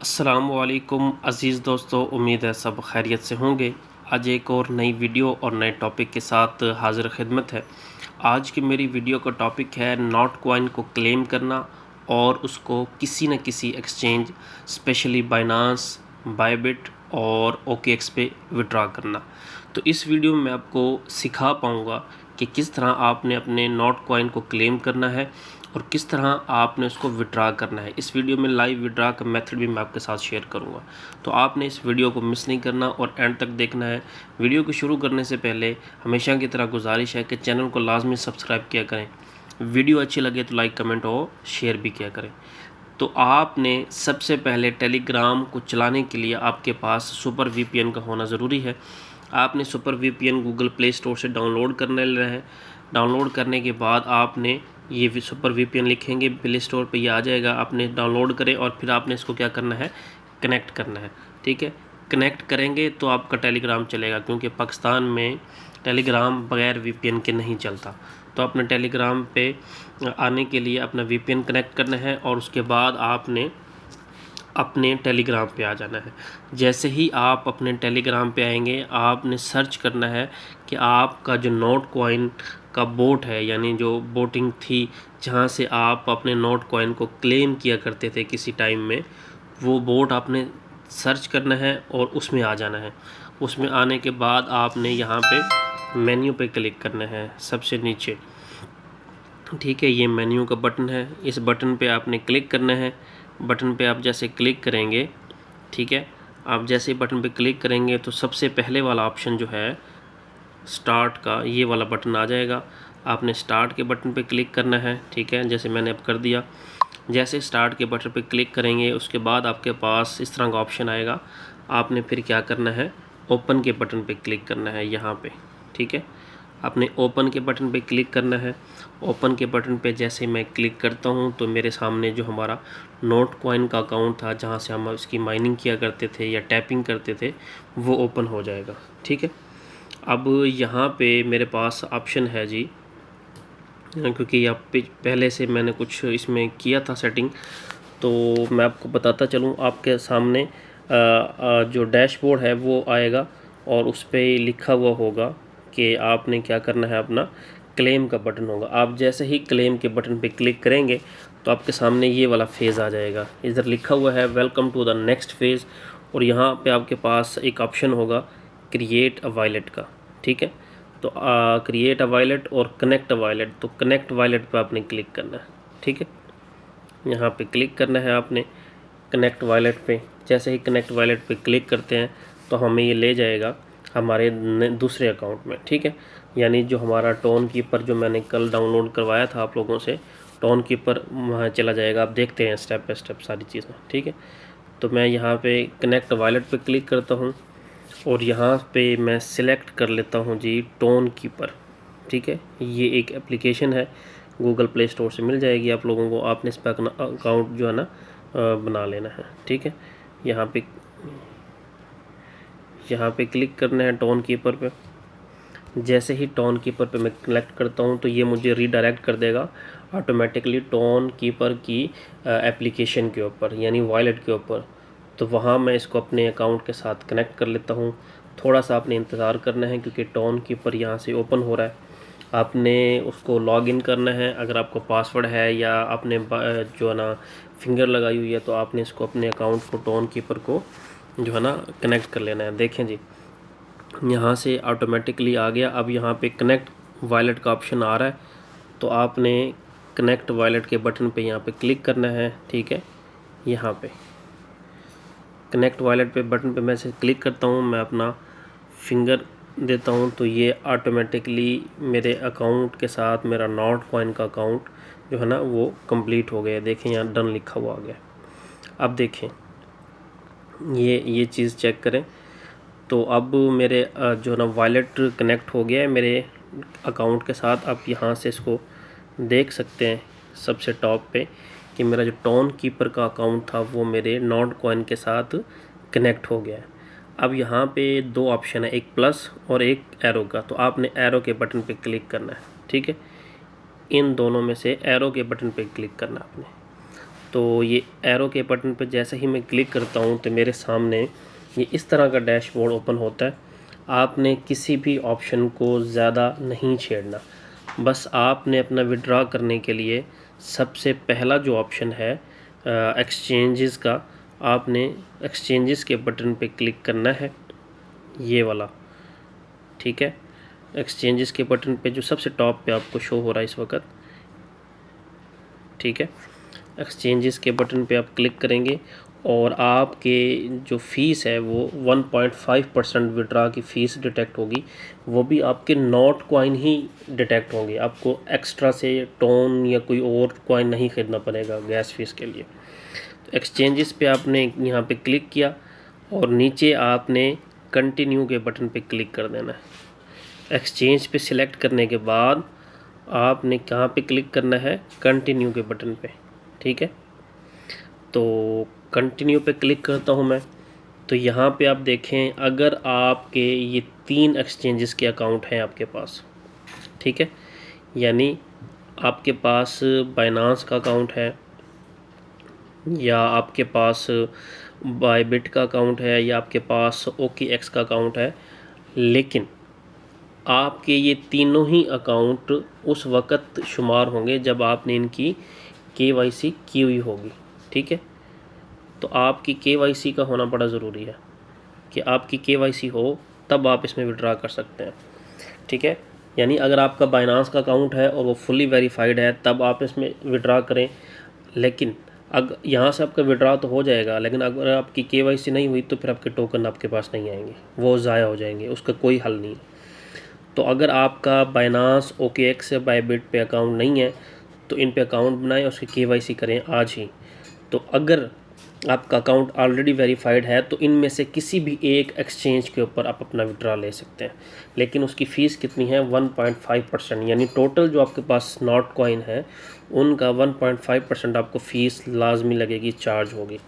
अस्सलामुअलैकुम अज़ीज़ दोस्तों, उम्मीद है सब खैरियत से होंगे। आज एक और नई वीडियो और नए टॉपिक के साथ हाज़िर खिदमत है। आज की मेरी वीडियो का टॉपिक है नॉट कॉइन को क्लेम करना और उसको किसी न किसी एक्सचेंज स्पेशली बाइनांस, बायबिट और ओकेएक्स पे विड्रॉ करना। तो इस वीडियो में मैं आपको सिखा पाऊँगा कि किस तरह आपने अपने नॉट कॉइन को क्लेम करना है और किस तरह आपने उसको विड्रा करना है। इस वीडियो में लाइव विड्रा का मेथड भी मैं आपके साथ शेयर करूंगा, तो आपने इस वीडियो को मिस नहीं करना और एंड तक देखना है। वीडियो को शुरू करने से पहले हमेशा की तरह गुजारिश है कि चैनल को लाजमी सब्सक्राइब किया करें। वीडियो अच्छी लगे तो लाइक, कमेंट और शेयर भी किया करें। तो आपने सबसे पहले टेलीग्राम को चलाने के लिए आपके पास सुपर वीपीएन का होना ज़रूरी है। आपने super VPN Google play store से डाउनलोड करने है। डाउनलोड करने के बाद आपने ये सुपर वीपीएन लिखेंगे, प्ले स्टोर पे ये आ जाएगा। आपने डाउनलोड करें और फिर आपने इसको क्या करना है, कनेक्ट करना है। ठीक है, कनेक्ट करेंगे तो आपका टेलीग्राम चलेगा, क्योंकि पाकिस्तान में टेलीग्राम बगैर वीपीएन के नहीं चलता। तो अपने टेलीग्राम पे आने के लिए अपना वीपीएन कनेक्ट करना है और उसके बाद आपने अपने टेलीग्राम पे आ जाना है। जैसे ही आप अपने टेलीग्राम पे आएंगे, आपने सर्च करना है कि आपका जो नोट कॉइन का बोट है, यानी जो बोटिंग थी जहाँ से आप अपने नोट कॉइन को क्लेम किया करते थे किसी टाइम में, वो बोट आपने सर्च करना है और उसमें आ जाना है। उसमें आने के बाद आपने यहाँ पे मेन्यू पे क्लिक करना है सबसे नीचे। ठीक है, ये मेन्यू का बटन है, इस बटन पे आपने क्लिक करना है। बटन पे आप जैसे क्लिक करेंगे, ठीक है, आप जैसे बटन पे क्लिक करेंगे तो सबसे पहले वाला ऑप्शन जो है स्टार्ट का, ये वाला बटन आ जाएगा। आपने स्टार्ट के बटन पे क्लिक करना है। ठीक है, जैसे मैंने अब कर दिया। जैसे स्टार्ट के बटन पे क्लिक करेंगे उसके बाद आपके पास इस तरह का ऑप्शन आएगा। आपने फिर क्या करना है, ओपन के बटन पे क्लिक करना है यहाँ पे। ठीक है, आपने ओपन के बटन पे क्लिक करना है। ओपन के बटन पे जैसे मैं क्लिक करता हूँ तो मेरे सामने जो हमारा नोट कॉइन का अकाउंट था, जहाँ से हम उसकी माइनिंग किया करते थे या टैपिंग करते थे, वो ओपन हो जाएगा। ठीक है, अब यहाँ पे मेरे पास ऑप्शन है जी, क्योंकि यहाँ पे पहले से मैंने कुछ इसमें किया था सेटिंग, तो मैं आपको बताता चलूँ। आपके सामने जो डैशबोर्ड है वो आएगा और उस पर लिखा हुआ होगा कि आपने क्या करना है, अपना क्लेम का बटन होगा। आप जैसे ही क्लेम के बटन पे क्लिक करेंगे तो आपके सामने ये वाला फेज़ आ जाएगा। इधर लिखा हुआ है welcome to the next phase, और यहाँ पे आपके पास एक ऑप्शन होगा क्रिएट अ वॉलेट का। ठीक है, तो क्रिएट अ वॉलेट और कनेक्ट अ वॉलेट, तो कनेक्ट वॉलेट पे आपने क्लिक करना है। ठीक है, यहाँ पे क्लिक करना है आपने कनेक्ट वॉलेट पे। जैसे ही कनेक्ट वॉलेट पे क्लिक करते हैं तो हमें ये ले जाएगा हमारे दूसरे अकाउंट में। ठीक है, यानी जो हमारा टोन कीपर जो मैंने कल डाउनलोड करवाया था आप लोगों से, टोन कीपर वहाँ चला जाएगा। आप देखते हैं स्टेप बाय स्टेप सारी चीज़ें। ठीक है, तो मैं यहाँ पे कनेक्ट वॉलेट पे क्लिक करता हूँ और यहाँ पे मैं सिलेक्ट कर लेता हूँ जी टोन कीपर। ठीक है, ये एक एप्लीकेशन है, गूगल प्ले स्टोर से मिल जाएगी आप लोगों को। आपने इस पर अपना अकाउंट जो है ना बना लेना है। ठीक है, यहाँ पे क्लिक करना है टोन कीपर पे। जैसे ही टोन कीपर पे मैं क्लिक करता हूँ तो ये मुझे रीडायरेक्ट कर देगा ऑटोमेटिकली टोन कीपर की एप्लीकेशन के ऊपर, यानी वॉलेट के ऊपर। तो वहाँ मैं इसको अपने अकाउंट के साथ कनेक्ट कर लेता हूँ। थोड़ा सा आपने इंतज़ार करना है क्योंकि टोन कीपर यहाँ से ओपन हो रहा है। आपने उसको लॉगिन करना है। अगर आपको पासवर्ड है या आपने जो है ना फिंगर लगाई हुई है, तो आपने इसको अपने अकाउंट को, टोन कीपर को जो है ना कनेक्ट कर लेना है। देखें जी, यहाँ से ऑटोमेटिकली आ गया। अब यहाँ पे कनेक्ट वॉलेट का ऑप्शन आ रहा है, तो आपने कनेक्ट वॉलेट के बटन पे यहाँ पे क्लिक करना है। ठीक है, यहाँ पे कनेक्ट वॉलेट पे बटन पे मैं से क्लिक करता हूँ, मैं अपना फिंगर देता हूँ तो ये ऑटोमेटिकली मेरे अकाउंट के साथ मेरा नॉट कॉइन का अकाउंट जो है ना वो कंप्लीट हो गया। देखें यहाँ डन लिखा हुआ आ गया। अब देखें ये चीज़ चेक करें, तो अब मेरे जो ना वॉलेट कनेक्ट हो गया है मेरे अकाउंट के साथ। आप यहाँ से इसको देख सकते हैं सबसे टॉप पे कि मेरा जो टोन कीपर का अकाउंट था वो मेरे नॉट कॉइन के साथ कनेक्ट हो गया है। अब यहाँ पे दो ऑप्शन है, एक प्लस और एक एरो का, तो आपने एरो के बटन पे क्लिक करना है। ठीक है, इन दोनों में से एरो के बटन पे क्लिक करना है आपने। तो ये एरो के बटन पे जैसे ही मैं क्लिक करता हूँ तो मेरे सामने ये इस तरह का डैशबोर्ड ओपन होता है। आपने किसी भी ऑप्शन को ज़्यादा नहीं छेड़ना, बस आपने अपना विड्रॉ करने के लिए सबसे पहला जो ऑप्शन है एक्सचेंजेस का, आपने एक्सचेंजेस के बटन पे क्लिक करना है, ये वाला, ठीक है। एक्सचेंजेस के बटन पे जो सबसे टॉप पे आपको शो हो रहा है इस वक्त, ठीक है। एक्सचेंजेस के बटन पे आप क्लिक करेंगे और आपके जो फ़ीस है वो 1.5% विड्रा की फ़ीस डिटेक्ट होगी। वो भी आपके नॉट कॉइन ही डिटेक्ट होंगे, आपको एक्स्ट्रा से टोन या कोई और कॉइन नहीं ख़रीदना पड़ेगा गैस फीस के लिए। तो एक्सचेंजेस पे आपने यहाँ पे क्लिक किया और नीचे आपने कंटिन्यू के बटन पे क्लिक कर देना है। एक्सचेंज पे सिलेक्ट करने के बाद आपने कहाँ पे क्लिक करना है, कंटिन्यू के बटन पे, ठीक है। तो कंटिन्यू पे क्लिक करता हूँ मैं। तो यहाँ पे आप देखें, अगर आपके ये 3 एक्सचेंजेस के अकाउंट हैं आपके पास, ठीक है, यानी आपके पास बाइनांस का अकाउंट है, या आपके पास बायबिट का अकाउंट है, या आपके पास OKX का अकाउंट है, लेकिन आपके ये तीनों ही अकाउंट उस वक़्त शुमार होंगे जब आपने इनकी KYC की हुई होगी, ठीक है। तो आपकी KYC का होना बड़ा ज़रूरी है कि आपकी KYC हो तब आप इसमें विड्रा कर सकते हैं, ठीक है। यानी अगर आपका बाइनांस का अकाउंट है और वो फुली वेरीफाइड है तब आप इसमें विड्रा करें, लेकिन अगर यहाँ से आपका विड्रा तो हो जाएगा, लेकिन अगर आपकी KYC नहीं हुई तो फिर आपके टोकन आपके पास नहीं आएंगे, वो ज़ाया हो जाएंगे, उसका कोई हल नहीं है। तो अगर आपका बाइनांस OKX या बायबिट पे अकाउंट नहीं है तो इन पे अकाउंट बनाएं, उसकी KYC करें आज ही। तो अगर आपका अकाउंट ऑलरेडी वेरीफाइड है तो इनमें से किसी भी एक एक्सचेंज के ऊपर आप अपना विड्रा ले सकते हैं, लेकिन उसकी फ़ीस कितनी है, 1.5%, यानी टोटल जो आपके पास नॉट कॉइन है उनका 1.5% आपको फ़ीस लाजमी लगेगी, चार्ज होगी।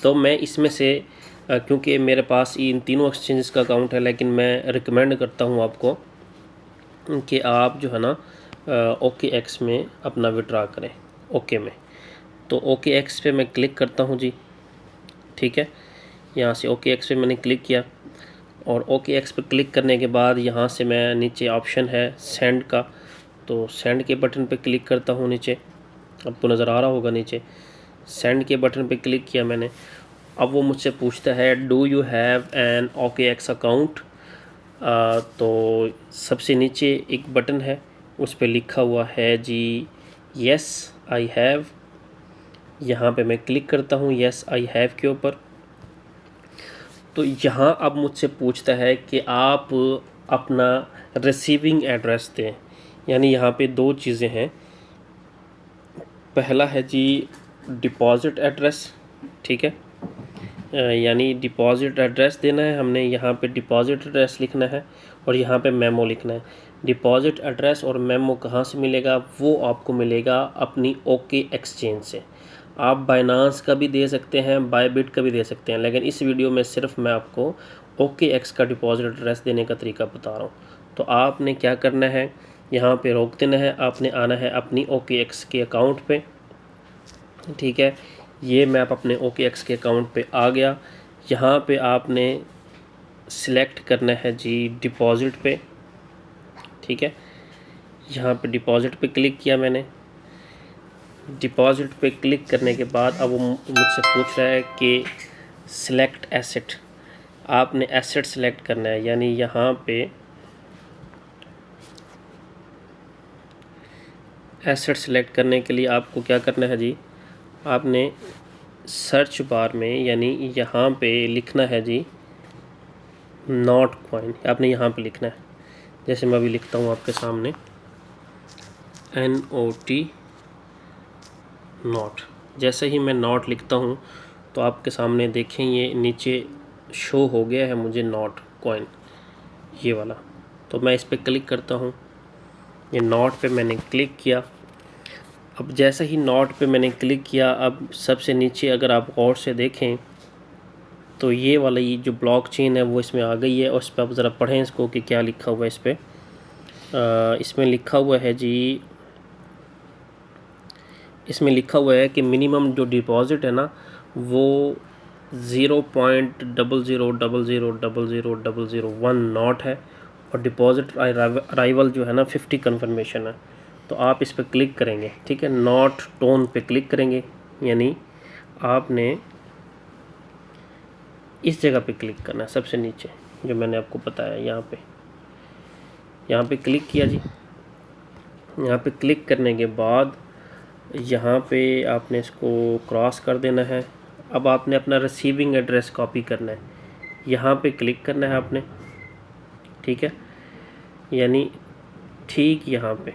तो मैं इसमें से क्योंकि मेरे पास इन तीनों एक्सचेंजेस का अकाउंट है, लेकिन मैं रिकमेंड करता हूँ आपको कि आप जो है ना OKX में अपना विड्रा करें, ओके में। तो OKX पे मैं क्लिक करता हूँ जी, ठीक है। यहाँ से OKX पे मैंने क्लिक किया और OKX पे क्लिक करने के बाद यहाँ से मैं नीचे ऑप्शन है सेंड का, तो सेंड के बटन पे क्लिक करता हूँ नीचे, आपको नज़र आ रहा होगा नीचे सेंड के बटन पे क्लिक किया मैंने। अब वो मुझसे पूछता है do you have an OKX account. तो सबसे नीचे एक बटन है उस पर लिखा हुआ है जी येस आई हैव। यहाँ पे मैं क्लिक करता हूँ येस आई हैव के ऊपर। तो यहाँ अब मुझसे पूछता है कि आप अपना रिसीविंग एड्रेस दें, यानी यहाँ पे दो चीज़ें हैं। पहला है जी डिपॉज़िट एड्रेस, ठीक है, यानी डिपॉज़िट एड्रेस देना है हमने, यहाँ पे डिपॉज़िट एड्रेस लिखना है और यहाँ पे मेमो लिखना है। डिपॉज़िट एड्रेस और मेमो कहाँ से मिलेगा, वो आपको मिलेगा अपनी ओके एक्सचेंज से। आप बाइनांस का भी दे सकते हैं, बायबिट का भी दे सकते हैं, लेकिन इस वीडियो में सिर्फ मैं आपको OKX का डिपॉज़िट एड्रेस देने का तरीका बता रहा हूँ। तो आपने क्या करना है, यहाँ पे रोक देना है, आपने आना है अपनी OKX के अकाउंट पे, ठीक है। ये मैं अपने OKX के अकाउंट पे आ गया। यहाँ पे आपने सिलेक्ट करना है जी डिपॉज़िट पे, ठीक है। यहाँ पे डिपॉज़िट पे क्लिक किया मैंने। डिपॉज़िट पे क्लिक करने के बाद अब वो मुझसे पूछ रहा है कि सिलेक्ट एसेट, आपने एसेट सिलेक्ट करना है, यानी यहाँ पे एसेट सिलेक्ट करने के लिए आपको क्या करना है जी, आपने सर्च बार में यानी यहाँ पे लिखना है जी नॉट कॉइन, आपने यहाँ पे लिखना है। जैसे मैं अभी लिखता हूँ आपके सामने NOT नॉट। जैसे ही मैं नॉट लिखता हूँ तो आपके सामने देखें ये नीचे शो हो गया है मुझे नॉट कॉइन, ये वाला। तो मैं इस पर क्लिक करता हूँ, ये नॉट पे मैंने क्लिक किया। अब जैसे ही नॉट पे मैंने क्लिक किया, अब सबसे नीचे अगर आप गौर से देखें तो ये वाला ये जो ब्लॉकचेन है वो इसमें आ गई है, और इस पर आप ज़रा पढ़ें इसको कि क्या लिखा हुआ है इस पर। इसमें लिखा हुआ है जी इसमें लिखा हुआ है कि मिनिमम जो डिपॉज़िट है ना वो 0.00000001 नॉट है और डिपॉज़िट अराइवल जो है ना 50 कन्फर्मेशन है। तो आप इस पर क्लिक करेंगे, ठीक है, नॉट टोन पे क्लिक करेंगे, यानी आपने इस जगह पे क्लिक करना है सबसे नीचे जो मैंने आपको बताया। यहाँ पे क्लिक किया जी। यहाँ पे क्लिक करने के बाद यहाँ पे आपने इसको क्रॉस कर देना है। अब आपने अपना रिसीविंग एड्रेस कॉपी करना है, यहाँ पे क्लिक करना है आपने, ठीक है, यानी ठीक यहाँ पे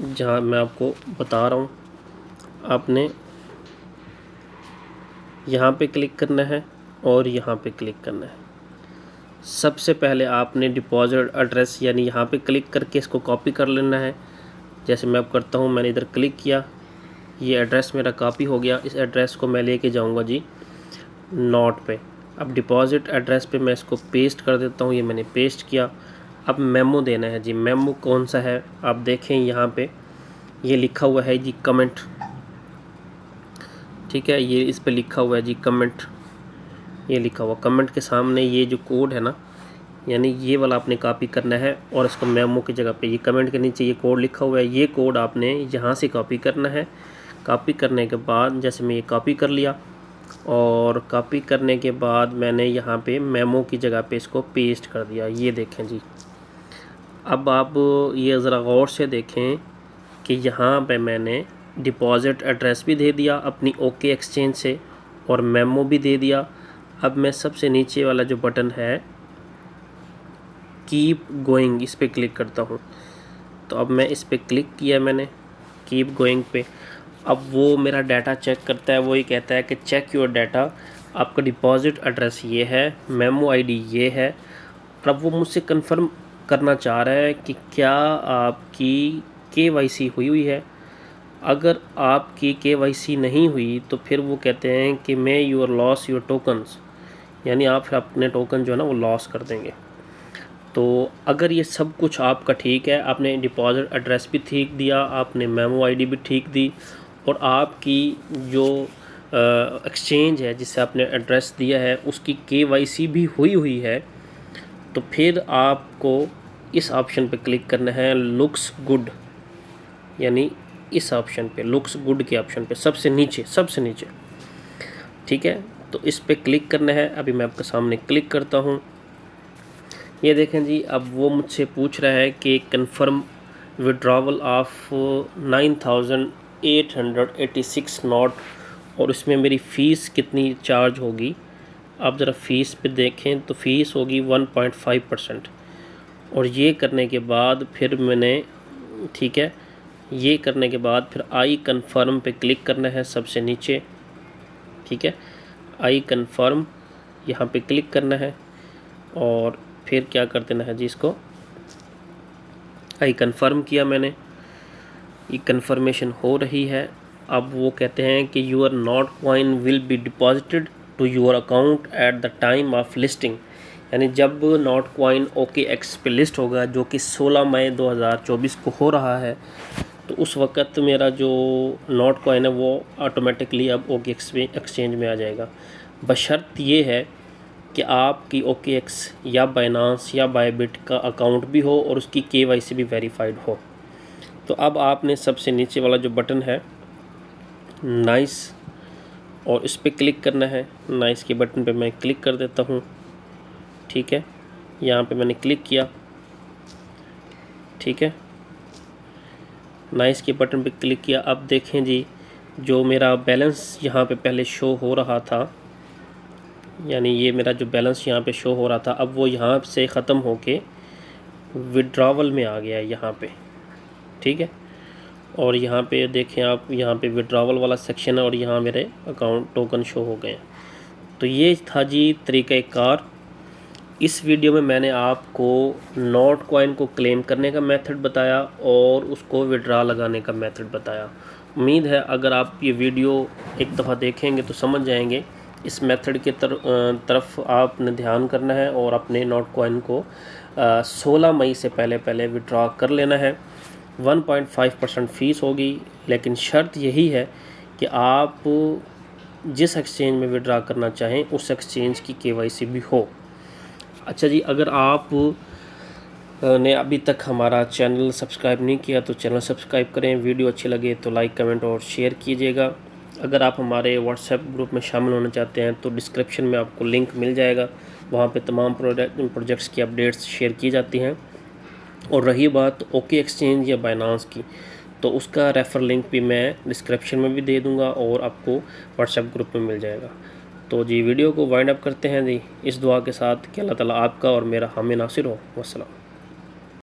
जहाँ मैं आपको बता रहा हूँ आपने यहाँ पे क्लिक करना है और यहाँ पे क्लिक करना है। सबसे पहले आपने डिपॉजिट एड्रेस यानी यहाँ पे क्लिक करके इसको कॉपी कर लेना है। जैसे मैं अब करता हूँ, मैंने इधर क्लिक किया, ये एड्रेस मेरा कॉपी हो गया। इस एड्रेस को मैं लेके जाऊँगा जी नोट पे। अब डिपॉजिट एड्रेस पे मैं इसको पेस्ट कर देता हूँ, ये मैंने पेस्ट किया। अब मेमो देना है जी। मेमो कौन सा है आप देखें, यहाँ पे ये लिखा हुआ है जी कमेंट, ठीक है, ये इस पे लिखा हुआ है जी कमेंट। ये लिखा हुआ कमेंट के सामने ये जो कोड है ना, यानी ये वाला आपने कॉपी करना है और इसको मेमो की जगह पे ये कमेंट के नीचे ये कोड लिखा हुआ है, ये कोड आपने यहाँ से कॉपी करना है। कॉपी करने के बाद जैसे मैं ये कॉपी कर लिया और कॉपी करने के बाद मैंने यहाँ पे मेमो की जगह पे इसको पेस्ट कर दिया। ये देखें जी। अब आप ये ज़रा गौर से देखें कि यहाँ पे मैंने डिपॉज़िट एड्रेस भी दे दिया अपनी ओके एक्सचेंज से और मेमो भी दे दिया। अब मैं सबसे नीचे वाला जो बटन है कीप गोइंग, इस पर क्लिक करता हूँ। तो अब मैं इस पर क्लिक किया मैंने कीप गोइंग पे। अब वो मेरा डाटा चेक करता है, वो ये कहता है कि चेक योर डाटा, आपका डिपॉज़िट एड्रेस ये है, मेमो आईडी ये है। और अब वो मुझसे कंफर्म करना चाह रहा है कि क्या आपकी केवाईसी हुई है। अगर आपकी केवाईसी नहीं हुई तो फिर वो कहते हैं कि मे यूर लॉस योर टोकन्स, यानी आप फिर अपने टोकन जो है ना वो लॉस कर देंगे। तो अगर ये सब कुछ आपका ठीक है, आपने डिपॉज़िट एड्रेस भी ठीक दिया, आपने मेमो आईडी भी ठीक दी और आपकी जो एक्सचेंज है जिससे आपने एड्रेस दिया है उसकी केवाईसी भी हुई है, तो फिर आपको इस ऑप्शन पे क्लिक करना है लुक्स गुड, यानी इस ऑप्शन पे लुक्स गुड के ऑप्शन पे सबसे नीचे, ठीक है। तो इस पे क्लिक करना है। अभी मैं आपके सामने क्लिक करता हूँ। ये देखें जी, अब वो मुझसे पूछ रहा है कि कंफर्म विड्रॉवल ऑफ 9886 नॉट और इसमें मेरी फ़ीस कितनी चार्ज होगी। आप ज़रा फ़ीस पे देखें तो फ़ीस होगी 1.5%। और ये करने के बाद फिर मैंने, ठीक है, ये करने के बाद फिर आई कन्फर्म पे क्लिक करना है सबसे नीचे, ठीक है, आई कन्फर्म यहाँ पे क्लिक करना है और फिर क्या कर देना है जी, इसको आई कन्फर्म किया मैंने, ये कन्फर्मेशन हो रही है। अब वो कहते हैं कि your Notcoin will be deposited to your account at the time of listing, यानी जब नॉट कॉइन OKX पे लिस्ट होगा जो कि 16 मई 2024 को हो रहा है, तो उस वक़्त मेरा जो नॉट कॉइन है वो ऑटोमेटिकली अब OKX एक्सचेंज में आ जाएगा। बशर्त ये है कि आपकी OKX या बाइनांस या बायबिट का अकाउंट भी हो और उसकी KYC भी वेरीफाइड हो। तो अब आपने सबसे नीचे वाला जो बटन है नाइस और इस पर क्लिक करना है। नाइस के बटन पे मैं क्लिक कर देता हूँ, ठीक है, यहाँ पे मैंने क्लिक किया, ठीक है, नाइस के बटन पे क्लिक किया। अब देखें जी, जो मेरा बैलेंस यहाँ पे पहले शो हो रहा था, यानी ये मेरा जो बैलेंस यहाँ पे शो हो रहा था, अब वो यहाँ से ख़त्म होके विड्रॉवल में आ गया है यहाँ पे, ठीक है। और यहाँ पे देखें आप, यहाँ पे विड्रॉवल वाला सेक्शन है और यहाँ मेरे अकाउंट टोकन शो हो गए हैं। तो ये था जी तरीक़ाकार। इस वीडियो में मैंने आपको नॉट कॉइन को क्लेम करने का मेथड बताया और उसको विड्रॉ लगाने का मेथड बताया। उम्मीद है अगर आप ये वीडियो एक दफ़ा देखेंगे तो समझ जाएंगे। इस मेथड के तरफ आपने ध्यान करना है और अपने नॉट कॉइन को 16 मई से पहले विड्रॉ कर लेना है। 1.5% फ़ीस होगी, लेकिन शर्त यही है कि आप जिस एक्सचेंज में विड्रा करना चाहें उस एक्सचेंज की KYC भी हो। अच्छा जी, अगर आप ने अभी तक हमारा चैनल सब्सक्राइब नहीं किया तो चैनल सब्सक्राइब करें। वीडियो अच्छी लगे तो लाइक, कमेंट और शेयर कीजिएगा। अगर आप हमारे व्हाट्सएप ग्रुप में शामिल होना चाहते हैं तो डिस्क्रिप्शन में आपको लिंक मिल जाएगा, वहाँ पे तमाम प्रोजेक्ट्स की अपडेट्स शेयर की जाती हैं। और रही बात ओके एक्सचेंज या बाइनांस की, तो उसका रेफ़र लिंक भी मैं डिस्क्रिप्शन में भी दे दूँगा और आपको व्हाट्सएप ग्रुप में मिल जाएगा। तो जी वीडियो को वाइंड अप करते हैं जी इस दुआ के साथ कि अल्लाह ताला आपका और मेरा हामी नासिर हो। वस्सलाम।